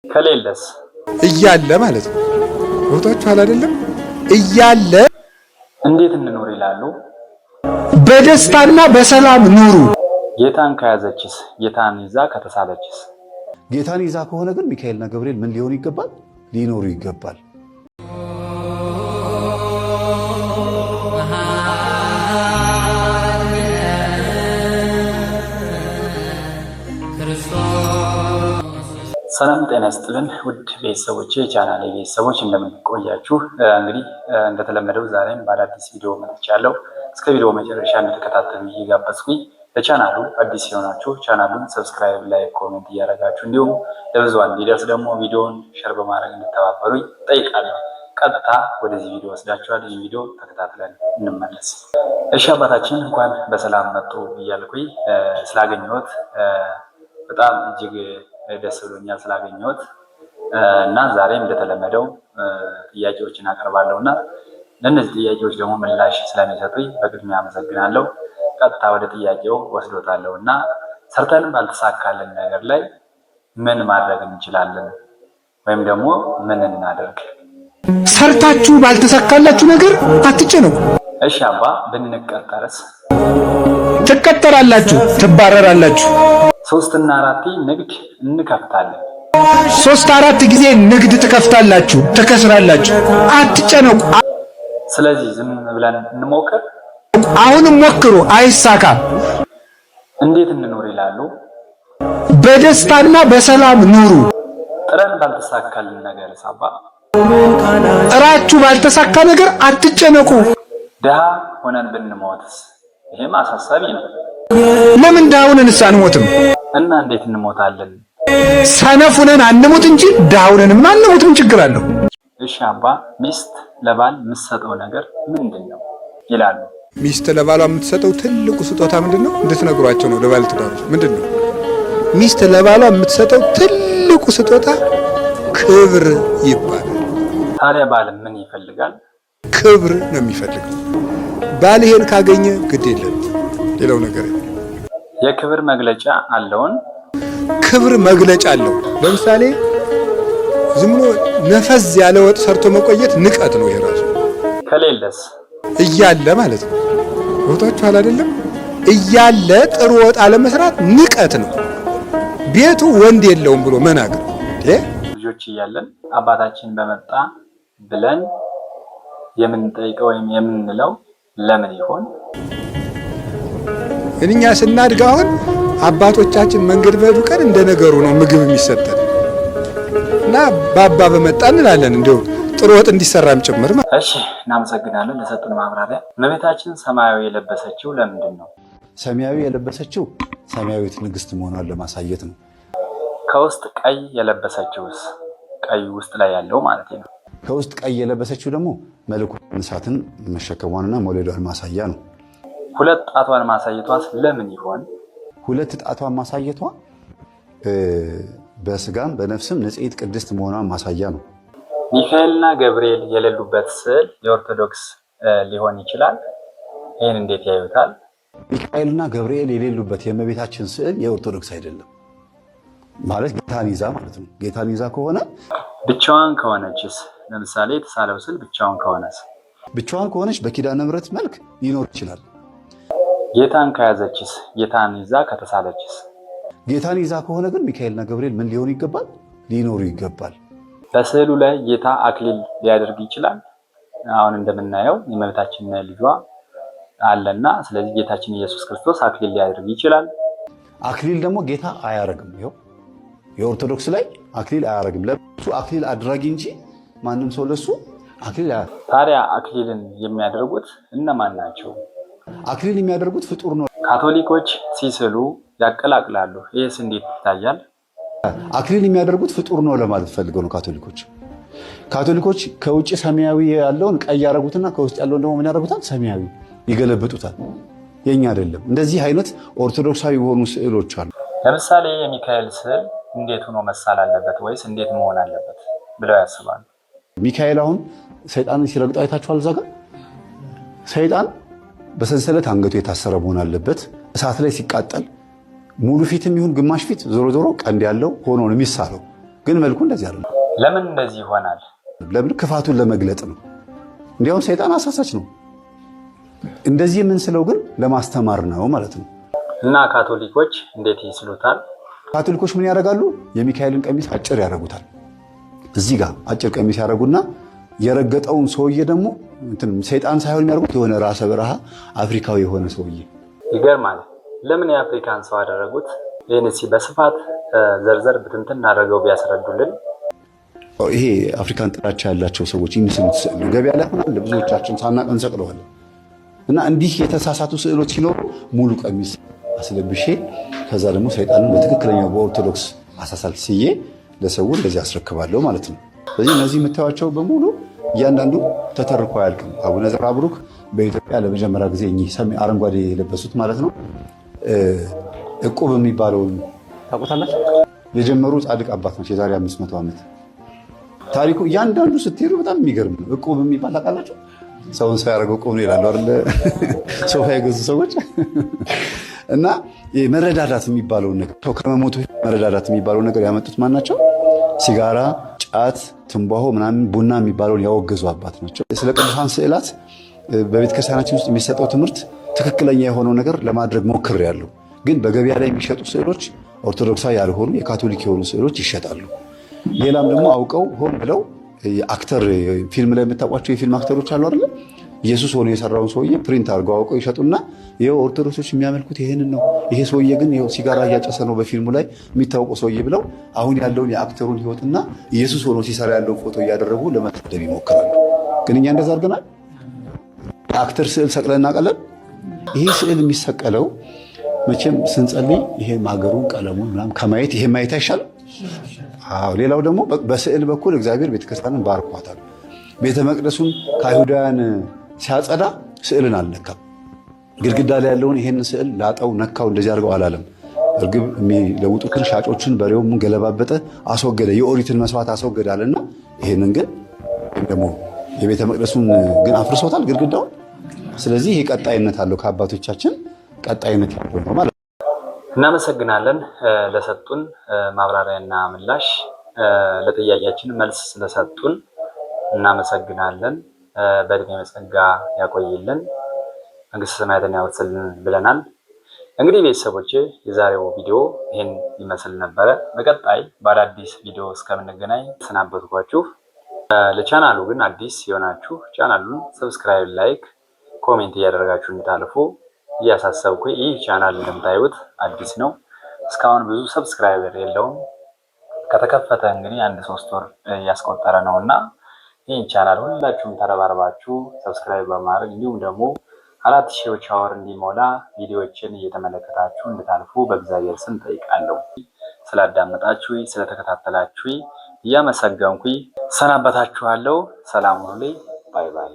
ከሌለስ እያለ ማለት ነው። ወጣችኋል አይደለም? እያለ እንዴት እንኖር ይላሉ? በደስታና በሰላም ኑሩ። ጌታን ከያዘችስ? ጌታን ይዛ ከተሳለችስ? ጌታን ይዛ ከሆነ ግን ሚካኤልና ገብርኤል ምን ሊሆኑ ይገባል? ሊኖሩ ይገባል። ሰላም ጤና ይስጥልን ውድ ቤተሰቦቼ፣ ቻናሌ ቤተሰቦች እንደምን ቆያችሁ? እንግዲህ እንደተለመደው ዛሬም በአዳዲስ ቪዲዮ መጥቻለሁ። እስከ ቪዲዮ መጨረሻ እንድትከታተሉ እየጋበዝኩኝ ለቻናሉ አዲስ የሆናችሁ ቻናሉን ሰብስክራይብ፣ ላይክ፣ ኮሜንት እያደረጋችሁ እንዲሁም ለብዙሃን እንዲደርስ ደግሞ ቪዲዮውን ሼር በማድረግ እንድተባበሩኝ ጠይቃለሁ። ቀጥታ ወደዚህ ቪዲዮ ወስዳችኋል። ይህ ቪዲዮ ተከታትለን እንመለስ። እሺ አባታችን እንኳን በሰላም መጡ እያልኩኝ ስላገኘሁት በጣም እጅግ ደስ ብሎኛል ስላገኘሁት እና ዛሬም እንደተለመደው ጥያቄዎችን አቀርባለሁ እና ለእነዚህ ጥያቄዎች ደግሞ ምላሽ ስለሚሰጡኝ በቅድሚያ አመሰግናለሁ። ቀጥታ ወደ ጥያቄው ወስዶታለሁ እና ሰርተንም ባልተሳካልን ነገር ላይ ምን ማድረግ እንችላለን ወይም ደግሞ ምን እናደርግ? ሰርታችሁ ባልተሳካላችሁ ነገር አትጨነቁ። እሺ አባ ብንቀጠርስ? ትቀጠራላችሁ፣ ትባረራላችሁ። 3 እና 4 ንግድ እንከፍታለን። 3-4 ጊዜ ንግድ ትከፍታላችሁ፣ ትከስራላችሁ። አትጨነቁ። ስለዚህ ዝም ብለን እንሞክር። አሁንም ሞክሩ፣ አይሳካም። እንዴት እንኖር ይላሉ? በደስታና በሰላም ኑሩ። ጥረን ባልተሳካልን ነገር ሳባ ጥራችሁ ባልተሳካ ነገር አትጨነቁ። ድሃ ሆነን ብንሞትስ? ይሄም አሳሳቢ ነው። ለምን ድሃ ሆነን አንሞትም? እና እንዴት እንሞታለን? ሰነፍ ሆነን አንሞት እንጂ ድሃ ሆነንማ አንሞት። ምን ችግር አለው? እሺ አባ ሚስት ለባል የምትሰጠው ነገር ምንድነው ይላሉ? ሚስት ለባሏ የምትሰጠው ትልቁ ስጦታ ምንድነው? እንድትነግሯቸው ነው ለባል ትዳሮች። ምንድነው ሚስት ለባሏ የምትሰጠው ትልቁ ስጦታ? ክብር ይባላል። ታዲያ ባል ምን ይፈልጋል? ክብር ነው የሚፈልገው። ባል ይሄን ካገኘ ግድ የለም ሌላው ነገር። የክብር መግለጫ አለውን? ክብር መግለጫ አለው። ለምሳሌ ዝም ብሎ ነፈዝ ያለ ወጥ ሰርቶ መቆየት ንቀት ነው ይሄ ራሱ። ከሌለስ? እያለ ማለት ነው። ወጣችኋል አይደለም? እያለ ጥሩ ወጥ አለመስራት ንቀት ነው። ቤቱ ወንድ የለውም ብሎ መናገር። ልጆች እያለን አባታችን በመጣ ብለን የምንጠይቀው ወይም የምንለው ለምን ይሆን? እኛ ስናድግ አሁን አባቶቻችን መንገድ በሄዱ ቀን እንደ ነገሩ ነው ምግብ የሚሰጠን እና ባባ በመጣ እንላለን። እንደው ጥሩ ወጥ እንዲሰራም ጭምር። እሺ እናመሰግናለን ለሰጡን ማብራሪያ። እመቤታችን ሰማያዊ የለበሰችው ለምንድን ነው? ሰማያዊ የለበሰችው ሰማያዊት ንግስት መሆኗን ለማሳየት ነው። ከውስጥ ቀይ የለበሰችውስ? ቀይ ውስጥ ላይ ያለው ማለት ነው። ከውስጥ ቀይ የለበሰችው ደግሞ መለኮት እሳትን መሸከሟንና መውለዷን ማሳያ ነው። 2 ጣቷን ማሳየቷስ ለምን ይሆን? 2 ጣቷን ማሳየቷ በስጋም በነፍስም ንጽሕት ቅድስት መሆኗን ማሳያ ነው። ሚካኤልና ገብርኤል የሌሉበት ስዕል የኦርቶዶክስ ሊሆን ይችላል። ይህን እንዴት ያዩታል? ሚካኤልና ገብርኤል የሌሉበት የእመቤታችን ስዕል የኦርቶዶክስ አይደለም ማለት ጌታን ይዛ ማለት ነው። ጌታን ይዛ ከሆነ ብቻዋን ከሆነችስ? ለምሳሌ የተሳለው ስዕል ብቻዋን ከሆነስ? ብቻዋን ከሆነች በኪዳነ ምሕረት መልክ ሊኖር ይችላል። ጌታን ከያዘችስ? ጌታን ይዛ ከተሳለችስ? ጌታን ይዛ ከሆነ ግን ሚካኤልና ገብርኤል ምን ሊሆኑ ይገባል? ሊኖሩ ይገባል። በስዕሉ ላይ ጌታ አክሊል ሊያደርግ ይችላል። አሁን እንደምናየው የእመቤታችን ልጇ አለና፣ ስለዚህ ጌታችን ኢየሱስ ክርስቶስ አክሊል ሊያደርግ ይችላል። አክሊል ደግሞ ጌታ አያረግም። ይኸው የኦርቶዶክስ ላይ አክሊል አያረግም። ለሱ አክሊል አድራጊ እንጂ ማንም ሰው ለሱ አክሊል አያረግም። ታዲያ አክሊልን የሚያደርጉት እነማን ናቸው? አክሊል የሚያደርጉት ፍጡር ነው። ካቶሊኮች ሲስሉ ያቀላቅላሉ። ይህስ እንዴት ይታያል? አክሊል የሚያደርጉት ፍጡር ነው ለማለት ፈልገው ነው። ካቶሊኮች ከውጭ ሰማያዊ ያለውን ቀይ ያደርጉትና ከውስጥ ያለውን ደግሞ ምን ያደርጉታል? ሰማያዊ ይገለብጡታል። የኛ አይደለም። እንደዚህ አይነት ኦርቶዶክሳዊ የሆኑ ስዕሎች አሉ። ለምሳሌ የሚካኤል ስዕል እንዴት ሆኖ መሳል አለበት ወይስ እንዴት መሆን አለበት ብለው ያስባሉ? ሚካኤል አሁን ሰይጣንን ሲረግጠው አይታችኋል። እዛ ጋር ሰይጣን በሰንሰለት አንገቱ የታሰረ መሆን አለበት። እሳት ላይ ሲቃጠል ሙሉ ፊትም ይሁን ግማሽ ፊት ዞሮ ዞሮ ቀንድ ያለው ሆኖ ነው የሚሳለው። ግን መልኩ እንደዚህ አይደለም። ለምን እንደዚህ ይሆናል? ለምን? ክፋቱን ለመግለጥ ነው። እንዲያውም ሰይጣን አሳሳች ነው። እንደዚህ የምንስለው ግን ለማስተማር ነው ማለት ነው። እና ካቶሊኮች እንዴት ይስሉታል? ካቶሊኮች ምን ያደርጋሉ? የሚካኤልን ቀሚስ አጭር ያደርጉታል። እዚህ ጋር አጭር ቀሚስ ያደርጉና የረገጠውን ሰውዬ ደግሞ ሰይጣን ሳይሆን የሚያደርጉት የሆነ ራሰ በረሃ አፍሪካዊ የሆነ ሰውዬ። ይገርማል። ለምን የአፍሪካን ሰው አደረጉት? ይህን በስፋት ዘርዘር ብትንትን አድርገው ቢያስረዱልን። ይሄ አፍሪካን ጥላቻ ያላቸው ሰዎች የሚስሉት ስዕል ገበያ ላይ ሆናል። ብዙዎቻችን ሳናቅ እንሰቅለዋለን። እና እንዲህ የተሳሳቱ ስዕሎች ሲኖሩ ሙሉ ቀሚስ አስለብሼ ከዛ ደግሞ ሰይጣንን በትክክለኛው በኦርቶዶክስ አሳሳል ስዬ ለሰው እንደዚህ አስረክባለሁ ማለት ነው። ስለዚህ እነዚህ የምታዩቸው በሙሉ እያንዳንዱ ተተርኮ አያልቅም። አቡነ ዘርዓ ቡሩክ በኢትዮጵያ ለመጀመሪያ ጊዜ እኚህ አረንጓዴ የለበሱት ማለት ነው ዕቁብ የሚባለውን ታውቁታላችሁ? የጀመሩ ጻድቅ አባት ናቸው። የዛሬ 500 ዓመት ታሪኩ እያንዳንዱ ስትሄዱ በጣም የሚገርም ነው። ዕቁብ የሚባል ታውቃላችሁ? ሰውን ሰው ያደረገው ዕቁብ ነው ይላሉ አይደለ? ሶፋ የገዙ ሰዎች እና መረዳዳት የሚባለውን ነገር ሰው ከመሞቱ መረዳዳት የሚባለውን ነገር ያመጡት ማን ናቸው? ሲጋራ፣ ጫት፣ ትንባሆ ምናምን ቡና የሚባለውን ያወገዙ አባት ናቸው። ስለ ቅዱሳን ስዕላት በቤተክርስቲያናችን ውስጥ የሚሰጠው ትምህርት ትክክለኛ የሆነው ነገር ለማድረግ ሞክሬያለሁ። ግን በገበያ ላይ የሚሸጡ ስዕሎች ኦርቶዶክሳዊ ያልሆኑ የካቶሊክ የሆኑ ስዕሎች ይሸጣሉ። ሌላም ደግሞ አውቀው ሆን ብለው አክተር ፊልም ላይ የምታውቋቸው የፊልም አክተሮች አሉ አይደል? ኢየሱስ ሆኖ የሰራውን ሰውዬ ፕሪንት አድርገው አውቀው ይሸጡና ይሄው ኦርቶዶክሶች የሚያመልኩት ይሄንን ነው፣ ይሄ ሰውዬ ግን ይሄው ሲጋራ እያጨሰ ነው በፊልሙ ላይ የሚታወቀው ሰውዬ ብለው አሁን ያለውን የአክተሩን ሕይወትና ኢየሱስ ሆኖ ሲሰራ ያለውን ፎቶ እያደረጉ ለመታደብ ይሞክራሉ። ግን እኛ እንደዛ አድርገናል? የአክተር ስዕል ሰቅለን እናውቃለን? ይሄ ስዕል የሚሰቀለው መቼም ስንጸልይ ይሄ ማገሩን ቀለሙን ምናምን ከማየት ይሄ ማየት አይሻልም? አዎ። ሌላው ደግሞ በስዕል በኩል እግዚአብሔር ቤተክርስቲያንን ባርኳታል። ቤተ መቅደሱን ከአይሁዳውያን ሲያጸዳ ስዕልን አልነካም። ግድግዳ ላይ ያለውን ይሄን ስዕል ላጠው ነካው እንደዚህ አድርገው አላለም። እርግብ የሚለውጡትን ሻጮችን በሬውም ገለባበጠ፣ አስወገደ፣ የኦሪትን መስዋዕት አስወገደ አለና ይሄንን ግን ደግሞ የቤተ መቅደሱን ግን አፍርሶታል ግድግዳውን። ስለዚህ ይሄ ቀጣይነት አለው፣ ከአባቶቻችን ቀጣይነት ያለው ነው ማለት ነው። እናመሰግናለን ለሰጡን ማብራሪያና ምላሽ፣ ለጥያቄያችን መልስ ስለሰጡን እናመሰግናለን። በእድሜ በጸጋ ያቆይልን፣ መንግስተ ሰማያትን ያወርስልን ብለናል። እንግዲህ ቤተሰቦቼ የዛሬው ቪዲዮ ይህን ይመስል ነበረ። በቀጣይ በአዳዲስ ቪዲዮ እስከምንገናኝ ተሰናበትኳችሁ። ለቻናሉ ግን አዲስ የሆናችሁ ቻናሉን ሰብስክራይብ፣ ላይክ፣ ኮሜንት እያደረጋችሁ እንድታልፉ እያሳሰብኩ፣ ይህ ቻናል እንደምታዩት አዲስ ነው። እስካሁን ብዙ ሰብስክራይበር የለውም። ከተከፈተ እንግዲህ 1-3 ወር እያስቆጠረ ነው እና ይህን ቻናል ሁላችሁም ተረባርባችሁ ሰብስክራይብ በማድረግ እንዲሁም ደግሞ 4000 አወር እንዲሞላ ቪዲዮዎችን እየተመለከታችሁ እንድታልፉ በእግዚአብሔር ስም ጠይቃለሁ። ስላዳመጣችሁ ስለተከታተላችሁ እያመሰገንኩ ሰናበታችኋለሁ። ሰላም ሁኑ። ባይ ባይ።